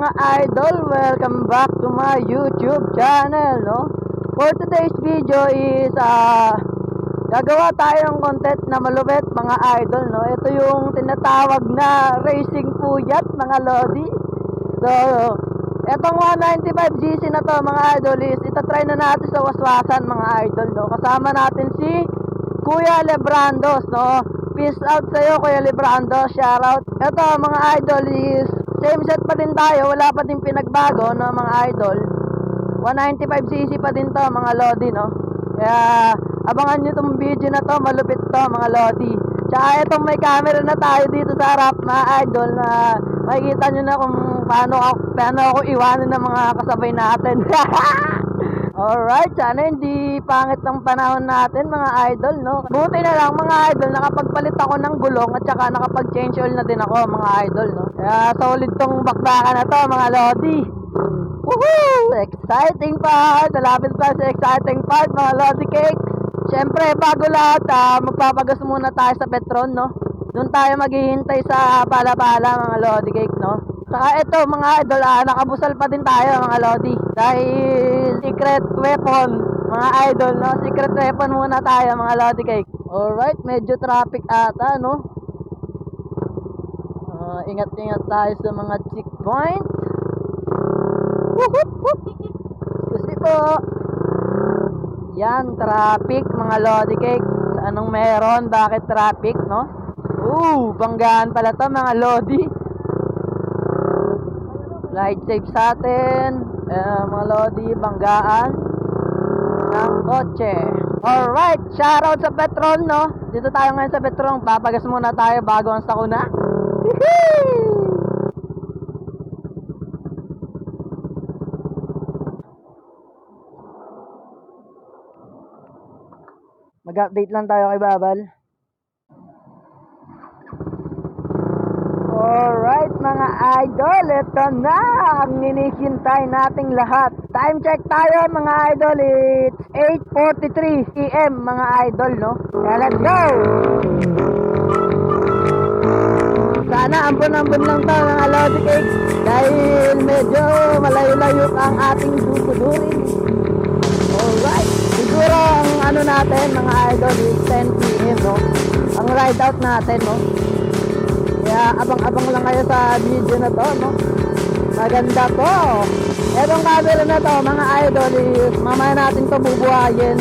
mga idol? Welcome back to my YouTube channel, no? For today's video is gagawa tayo ng content na malupit, mga idol, no? Ito yung tinatawag na racing puyat, mga lodi. So, etong 195cc na to, mga idol, is itatry na natin sa waswasan, mga idol, no? Kasama natin si Kuya Lebrandos, no? Peace out sa'yo, Kuya Lebrandos, shoutout. Ito, mga idol, is same set pa din tayo, wala pa din pinagbago, no, mga idol. 195cc pa din to, mga lodi, no? Kaya abangan nyo tong video na to, malupit to, mga lodi. Tsaka itong may camera na tayo dito sa harap, mga idol, na makikita nyo na kung paano ako iwanan ng mga kasabay natin. Alright, sana hindi pangit ng panahon natin, mga idol, no? Buti na lang, mga idol, nakapagpalit ako ng gulong at saka nakapag-change oil na din ako, mga idol, no? Kaya solid tong bakbakan na to, mga lodi. Woohoo! Exciting part! Malapit pa sa exciting part, mga lodi cakes. Siyempre, bago lahat, magpapagas muna tayo sa Petron, no? Doon tayo maghihintay sa pala-pala, mga lodi cakes, no? Saka ito, mga idol, nakabusal pa din tayo, mga lodi. Dahil secret weapon, mga idol, no? Secret weapon muna tayo, mga lodi cake. Alright, medyo traffic ata, no? Ingat-ingat tayo sa mga checkpoint. Kasi po, yan, traffic, mga lodi cake. Anong meron? Bakit traffic, no? Banggaan pala to, mga lodi. Ride safe sa atin, mga lodi, banggaan ng kotse. Alright, shoutout sa Petron, no? Dito tayo ngayon sa Petron, papagas muna tayo bago ang sakuna. Mag-update lang tayo kay Babal. Alright, mga idol, ito na ang hinihintay nating lahat. Time check tayo, mga idol, it's 8:43 PM, mga idol, no? Kaya let's go! Sana ambon-ambon lang to, mga lodi cake, dahil medyo malayo-layo ang ating susudurin. Alright, siguro ang ano natin, mga idol, is 10 PM, no? Ang ride out natin, no? Kaya abang-abang lang kayo sa video na to, no? Maganda to. Etong camera na to, mga idol, is mamaya natin to bubuhayin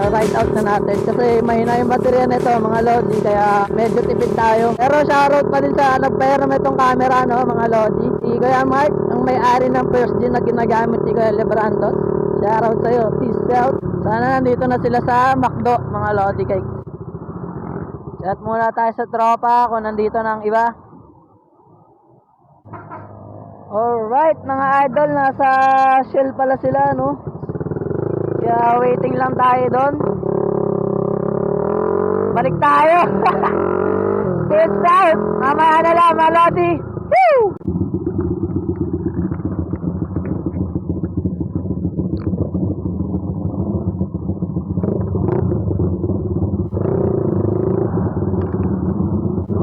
ride out na natin. Kasi mahina yung baterya nito, mga lodi, kaya medyo tipid tayo. Pero shoutout pa din sa nagpairam itong camera, no, mga lodi. Si Kuya Mark, ang may-ari ng first gen na ginagamit ni Kuya Lebrandos. Shoutout sa'yo, peace out. Sana nandito na sila sa McDo, mga lodi cake. Chat muna tayo sa tropa kung nandito na ang iba. Alright, mga idol, nasa Shell pala sila, no? Kaya waiting lang tayo doon. Balik tayo. Peace out. Mamaya na lang, mga lodi. Woo!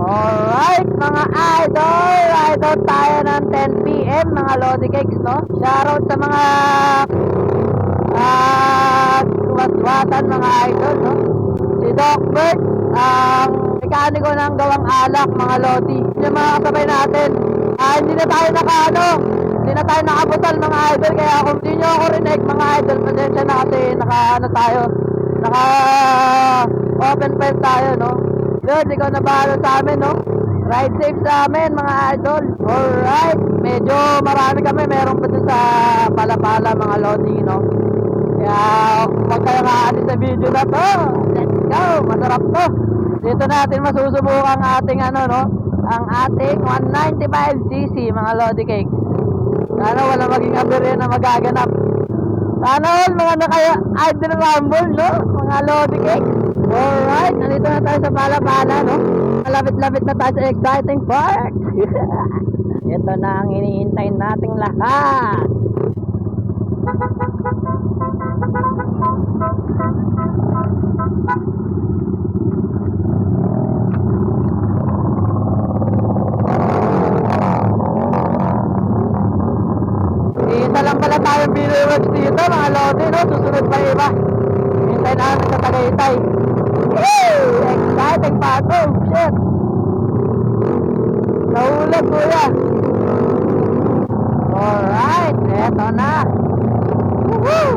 Alright, mga idol, ride out tayo ng 10 PM, mga lodi cakes, no? Shoutout sa mga waswasan, mga idol, no? Si Doc Bert, ang mekaniko ng gawang alak, mga lodi. Yung mga kasabay natin, hindi na tayo hindi na tayo nakabusal, mga idol. Kaya kung hindi nyo ako rinig, mga idol, pasensya na kasi naka open pipe tayo, no? Good, ikaw na bahala sa amin, no? Ride safe sa amin, mga idol. Alright, medyo marami kami, meron pa dun sa pala-pala, mga lodi, no? Kaya huwag kayo kaanin sa video na to. Let's go, masarap to. Dito natin masusubukan ang ating ang ating 195cc, mga lodi cake. Sana wala maging aberya na magaganap. Sana all mga naka-idol rumble, no? Mga lodi cake. Alright, nandito na tayo sa pala-pala, no? Malapit-lapit na tayo sa exciting part. Ito na ang hinihintay nating lahat. susunod pa yung iba. Hintay namin sa Tagaytay. Exciting pa ito. Shit. Nahulog kuya. Alright, eto na. Woohoo!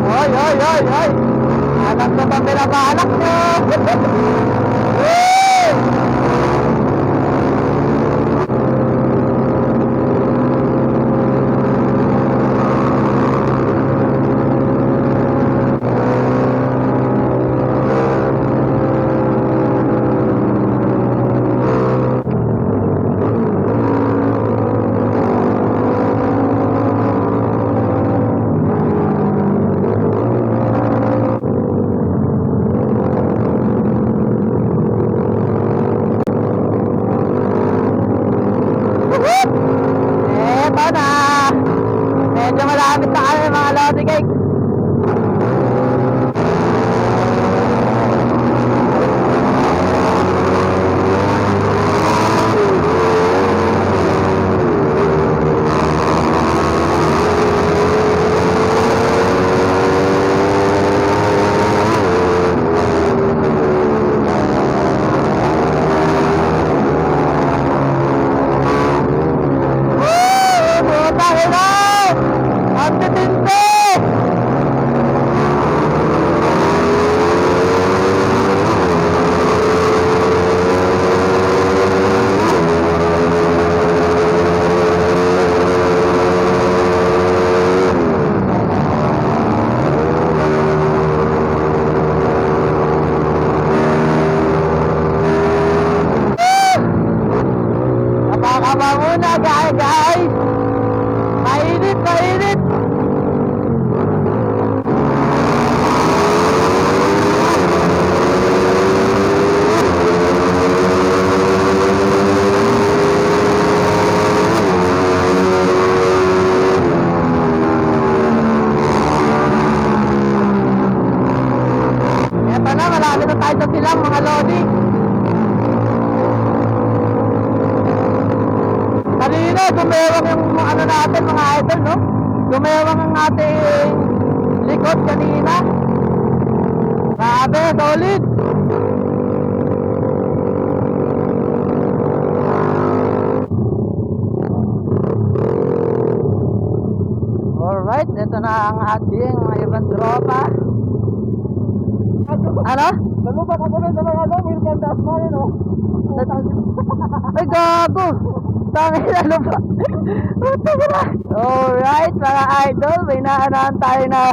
Oy, oy, oy, oy. Alam ko ba pinabalak nyo? Eto na. Medyo malapit na kami mga lodi cake. Napakaba muna guys. Mainit, mainit. Eto na, malapit na tayo sa silang mga lodi. Kanina, gumewang yung ano natin mga idol, no? Gumewang ang ating likod kanina. Grabe, solid. Alright, ito na ang ating mga ibang tropa. Ano? Nalubak ako rin sa mga lomil, kandas mo rin, oh. Ay, gago! Tangi na lupa. Alright mga idol, may naanahan tayo na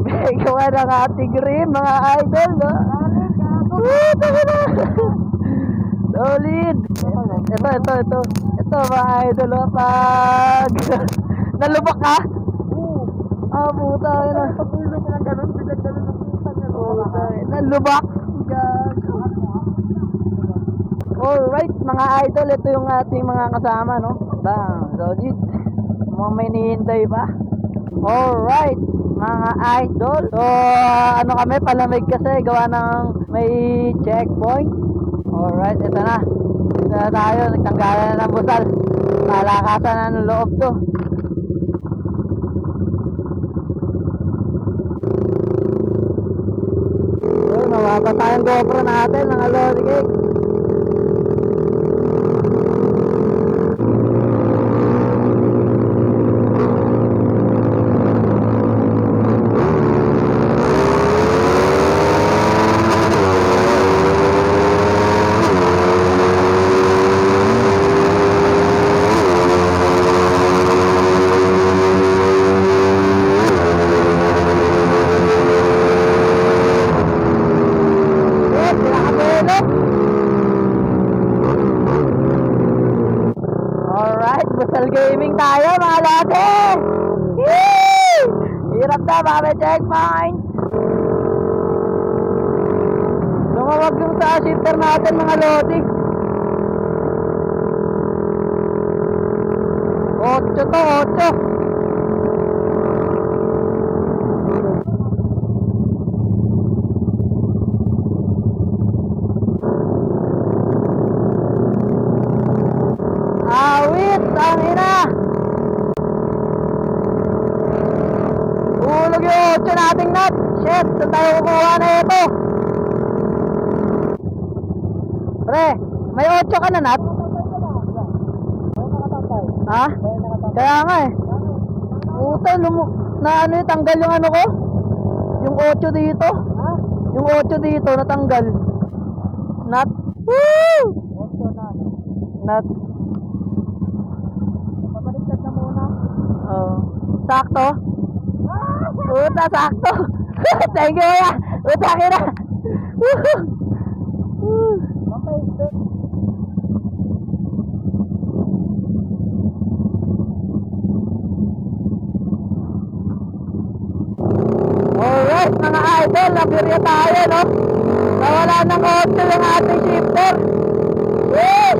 may gawa ng ating rim mga idol, no? Solid. Ito mga idol, no? Pag nalubak ka? Ah, puta na. Nalubak. Alright mga idol, ito yung ating mga kasama, no? Bang, solid. Mga may nihintay pa. Alright mga idol. So ano kami, palamig kasi gawa ng may checkpoint. Alright, ito na. Ito na tayo, nagtanggalan na ng busal. Malakasan na ng loob to. So mawapa tayong GoPro natin, mga lodi cake. Alright, Busal Gaming tayo mga lodi. Hirap na, baka may checkpoint. Lumawag yung sa shifter natin mga lodi. 8 to, 8. Putang ina! Hulog yung 8 nating nut. Shit, saan tayo kukuha na ito? Pre, may 8 ka na nut? Ha? Kaya nga eh. Puta, na ano yung tanggal yung ano ko? Yung 8 dito? Yung 8 dito natanggal. Nut. Woo! 8 na. Nut. Pabaliktad na muna. Oh. Sakto? Puta, sakto. Thank you, kuya. Puta, kina. Papaisip. Alright, mga idol, napirya tayo, no? Nawala ng 8 yung ating shifter. Woo!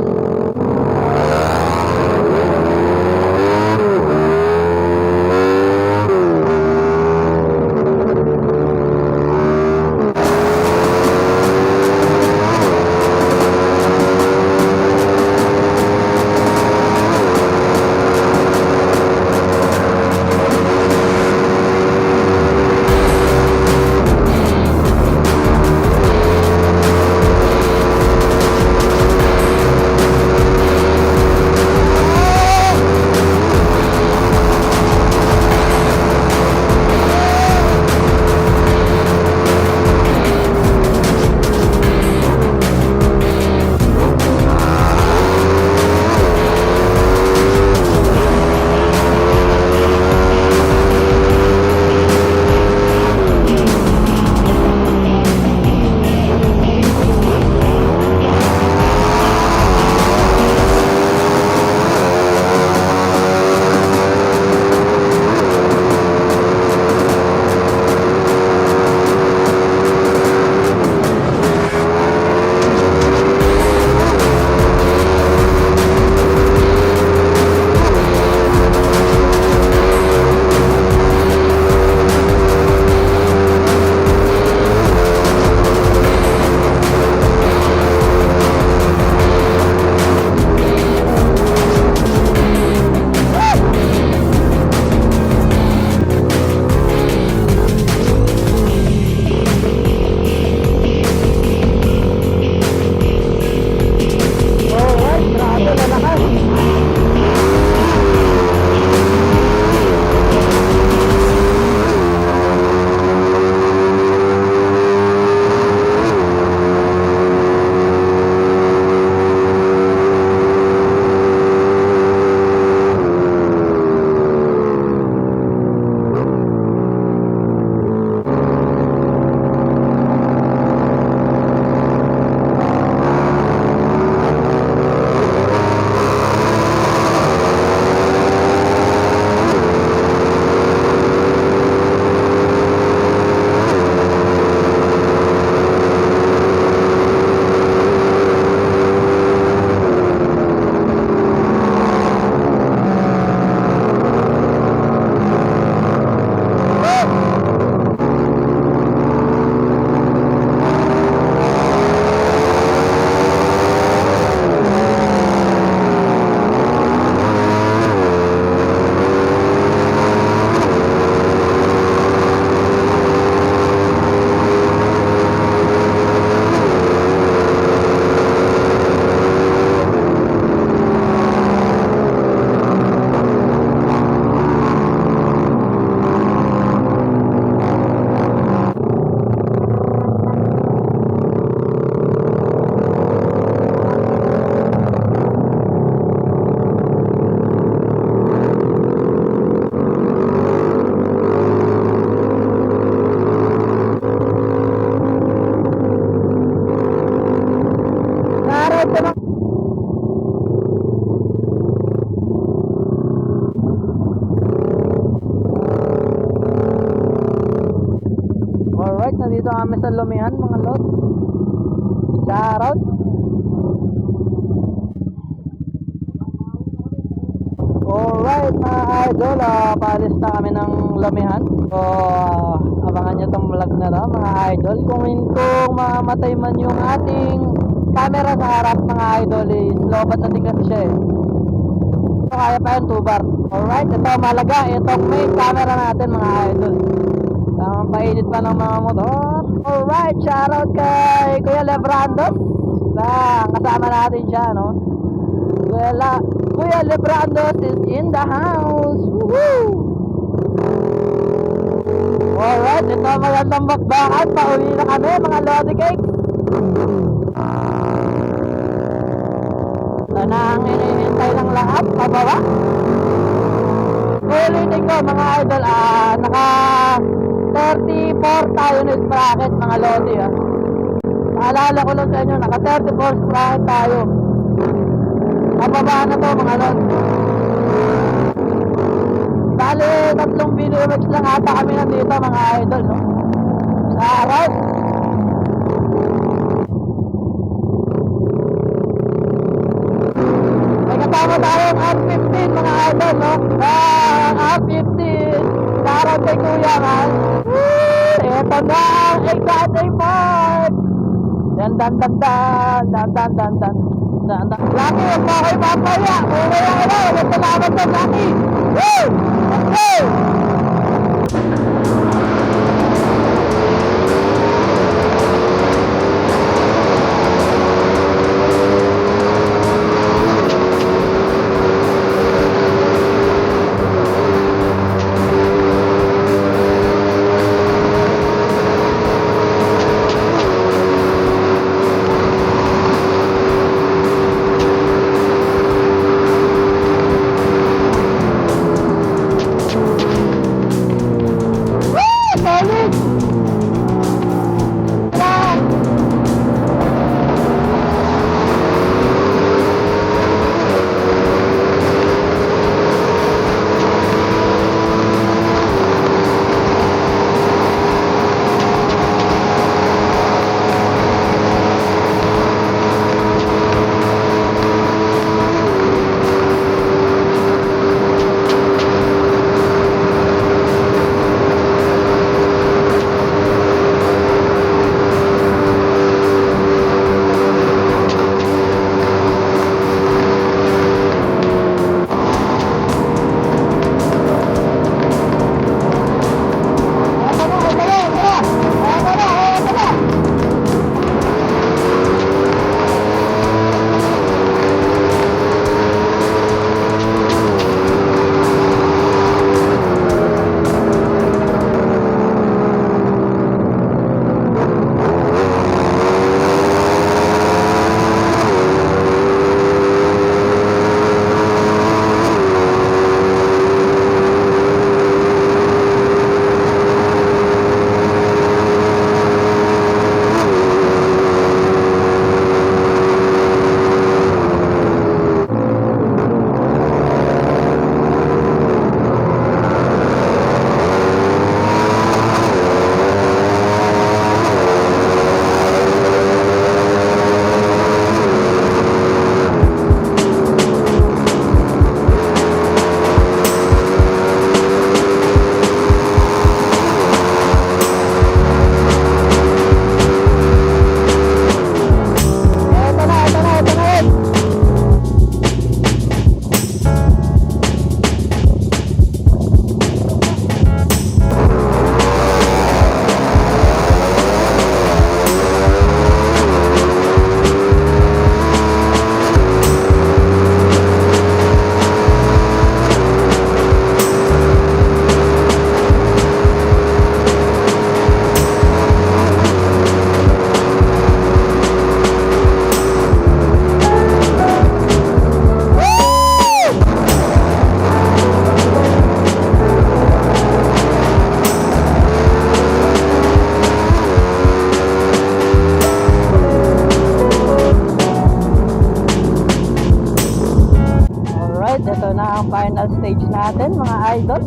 Nandito kami sa Lumihan, mga lot. Shoutout. Alright mga idol, paalis na kami ng Lumihan. So abangan nyo itong vlog na to mga idol. Kung mamatay man yung ating camera sa harap mga idol, is lobat na din kasi siya eh. Ito kaya pa yun, 2 bar. Alright, ito malaga. Itong main camera natin mga idol. Tamang painit pa ng mga motor. Alright, shoutout kay Kuya Lebrandos. Kasama natin siya, no? Kuya Lebrandos is in the house. Woohoo! Alright, ito magandang bakbakan. Pauwi na kami mga Lodi Cakes. Ito na ang hinihintay ng lahat. Pababa. Ulitin ko mga idol, naka 34 tayo na sprocket mga Lodi. Naalala ko lang sa inyo, naka 34 sprocket tayo. Pababa na to mga Lodi. Bale, 3 BDMX lang ata kami nandito mga idol, no? Sa araw. May kasama tayong R15 mga idol, no? R15. Sarap kay Kuya, man. Ito na ang exciting part. Dan. Laki, huwag mo kayo papaya. Muna yung ano, huwag salamat sa Laki. Woo! Let's go! Ito na ang final stage natin mga idol.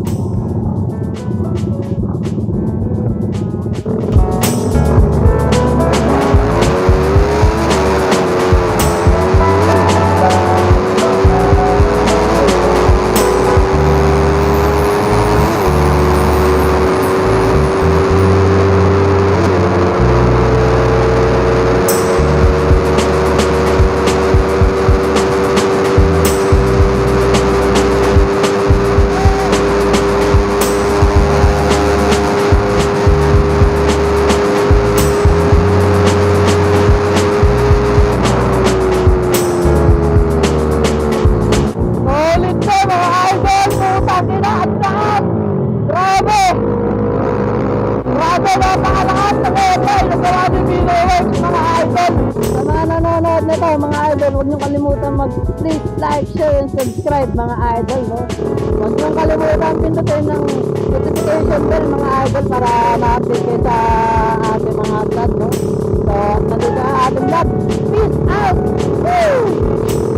napanood na ito mga idol, huwag niyong kalimutan mag-please like, share, and subscribe mga idol, no? Huwag niyong kalimutan pindutin ng notification bell mga idol para ma-update kayo sa ating mga vlog, no? So, nandito ang ating vlog. Peace out! Woo!